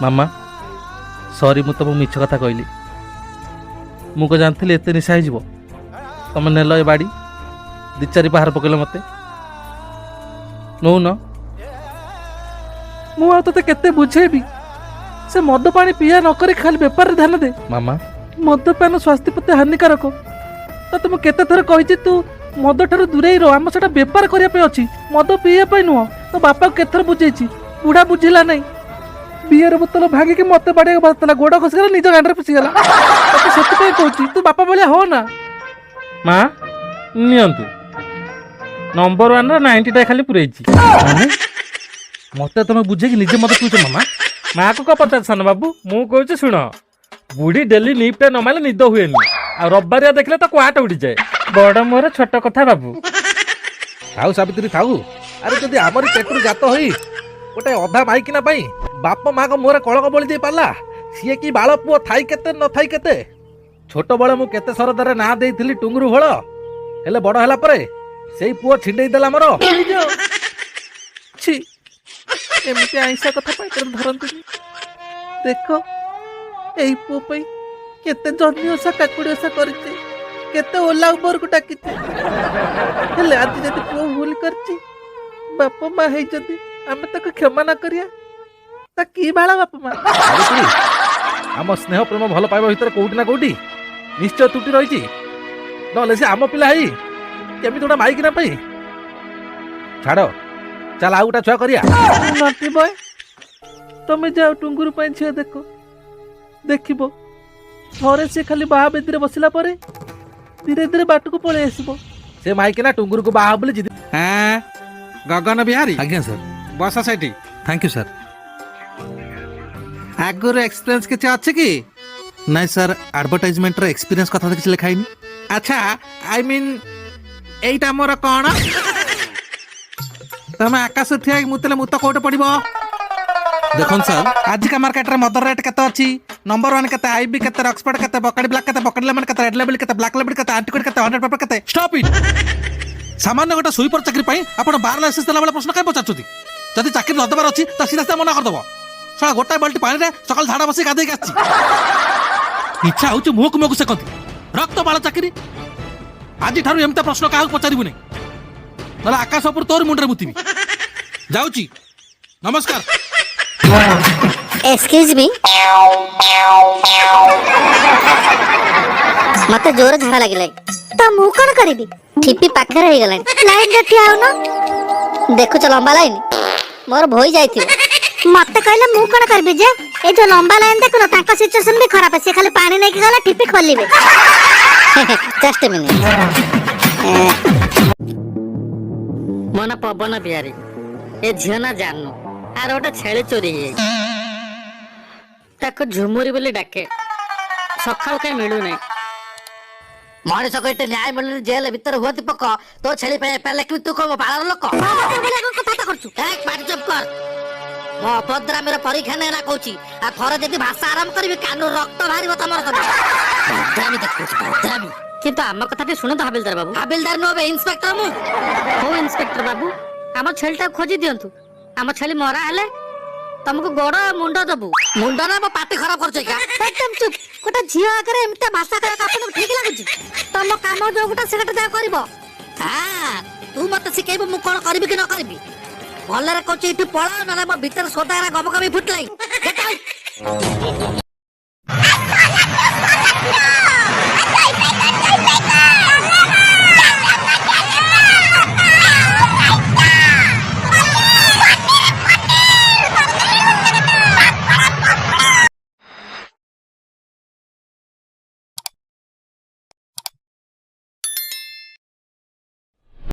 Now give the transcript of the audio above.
मामा sorry मु तुमको मिछ कथा कहली मुझे जानती एत निशा हो तुम नेल ए बाड़ी दी चारि बाहर पकड़ मत नौ न मुझे केते बुझेबी से मद पानी पिया नक खाली बेपार ध्यान दे मामा मदपान स्वास्थ्य प्रति हानिकारक तो तुम केते थर कही तू मद ठार दूरे रह आम से बेपार करने अच्छी मद पीवा नुह तो बापा केथर बुझे बुढ़ा बुझिला नहीं बियर बोतल भांगिक मत बाड़े बातला गोड़ खसीगला निज गांडे पशिगला से कहूँ तू बापा भाया हो ना माँ नियंतु नंबर 1 90 खाली पुरई मत तुम बुझे कि निजे मत पीछ मामा माँ को पचार सान बाबू मु कहूँ शुण बुढ़ी डेली निपटा न मारे निद हुए आ रविवारिया देखले तो कुआट उड़ी जाए बड़ मोर छोट कथा बाबू थाऊ सावित्री थाऊ अरे जदि आमरी पेटरू जात होई गोटे अधा माइकिना पाई बाप माँ को मोहरे कलक बली दे पाला सी कि बाल पुओ थाई केते न थाई केते छोट बळे मु केते सरदारे ना देइथिली टुंगुरु हळ हेले बड़ हला परे सेई पुओ छिंडेई देला मोर छी एमती आईसा कथा पाई कर धरंतु देखो एई पुओ पई केते जन्नी ओसा काकुड़ी ओसा करचे केते ओला उबर को डाकिचे हेले आज जदि पुओ भूल करची बाप माँ है जदि आमे ताको क्षमा ना करिया ता की बाळा बाप माँ आम स्नेह प्रेम भल पाइबा भितर कोउटी ना कोउटी निश्चय त्रुटि रही नले से आम पिला है केमी गोटा माइक ना पाई छाड़ चल आउ गोटा छुआ करिया नाटी बॉय तमे जाओ टुंगुरु पाई छे देखो देखिबो थरे से खाली बाहा बेदी रे बसिला परे धीरे धीरे बाट को पळे आसीबो से माइक ना टुंगुरु को बाहा बोले जिद हां गगन बिहारी आज्ञा सर बस सेठी थैंक यू सर आगुर एक्सपीरियंस किसी अच्छे कि नहीं सर एडवर्टाइजमेंट रो एक्सपीरियंस कथा किसी लिखाइनी अच्छा आई मीन एटा मोर कौन तमे आकाश थिया मुतले मुत कोटे पड़िबो देखन सर आज का मार्केट रे मदर रेट केते अछि नंबर 1 केते आईबी केते ऑक्सफोर्ड केते बकड़ी ब्लैक केते बकड़ी लेमन केते रेड लेबल केते ब्लैक लेबल केते एंटीकोड केते 100 पेपर केते स्टॉप इट सामान्य गोटा सुईपर चाकरी पई आपण बार लाइसेंस देला वाला प्रश्न काय पचाचुती जदि चाकरी न दबार अछि त सीधा मना कर दबो साला गोटा बाल्टी पानी रे सकाल झाड़ा बसी गाधे के आछि इच्छा होची मुख मुख से कथि रक्त बाळ चाकरी आज ठारू एमता प्रश्न काह पचारिबु नै नला आकाश ऊपर तोर मुंडरे मुतिबी जाउची नमस्कार एक्सक्यूज मी मते जोर झाड़ा लागिले त मु कोन करबी ठिपी पाखर हे गलान लाइन रे ठिया हो न देखु छ लंबा लाइन मोर भोई जाइथियो मते कहले मु कोन करबी जे ए जो लंबा लाइन देखु न ताका सिचुएशन भी खराब है से खाली पानी नै कि गला ठिपी खोलिबे जस्ट अ मिनिट मोना पवन बिहारी ए झियना जाननु आर ओटा छेले चोरी हे ताको झुमुरी बोली डाके सखाल काय मिलु नै मଣିଷ କହିତେ ନ୍ୟାୟ ମିଳୁନି ଜେଲ ଭିତରେ ହୁଅନ୍ତି ପକ ତୋ ଛେଳି ପାଇଁ ଏପାର ଲେଖିବି ତୁ କଣ ପାଳର ଲୋକ କଥା କରୁଛୁ ଚୁପ୍ କର ମୋ ଅଭଦ୍ରାମୀର ପରୀକ୍ଷା ନେଲା କହୁଛି ଆଉ ଥରେ ଯଦି ଭାଷା ଆରମ୍ଭ କରିବି କାନୁ ରକ୍ତ ବାହାରିବ ତମର ବଦ୍ରାମୀ ଦେଖୁଛି ବଦ୍ରାମୀ କିନ୍ତୁ ଆମ କଥାଟି ଶୁଣନ୍ତୁ ହାବିଲଦାର ବାବୁ ହାବିଲଦାର ନୁହେଁ ଇନ୍ସପେକ୍ଟର ମୁଁ ହଉ ଇନ୍ସପେକ୍ଟର ବାବୁ ଆମ ଛେଳିଟାକୁ ଖୋଜି ଦିଅନ୍ତୁ ଆମ ଛେଳି ମରା ହେଲେ ତମକୁ ଗୋଡ ମୁଣ୍ଡ ଦବୁ ମୁଣ୍ଡ ନା ମୋ ପାଟି ଖରାପ କରୁଛ एकदम चुप गोटा झियो आगरे एमता भाषा कहत आपन ठीक लागुची तम काम जो गोटा सेटा जा करबो हां तू मत सिखेइबो मु कोन करबी कि न करबी भलरे कोची इठी पळा ना मो भीतर सोदारा गबगबी फुटलाई गेट आउट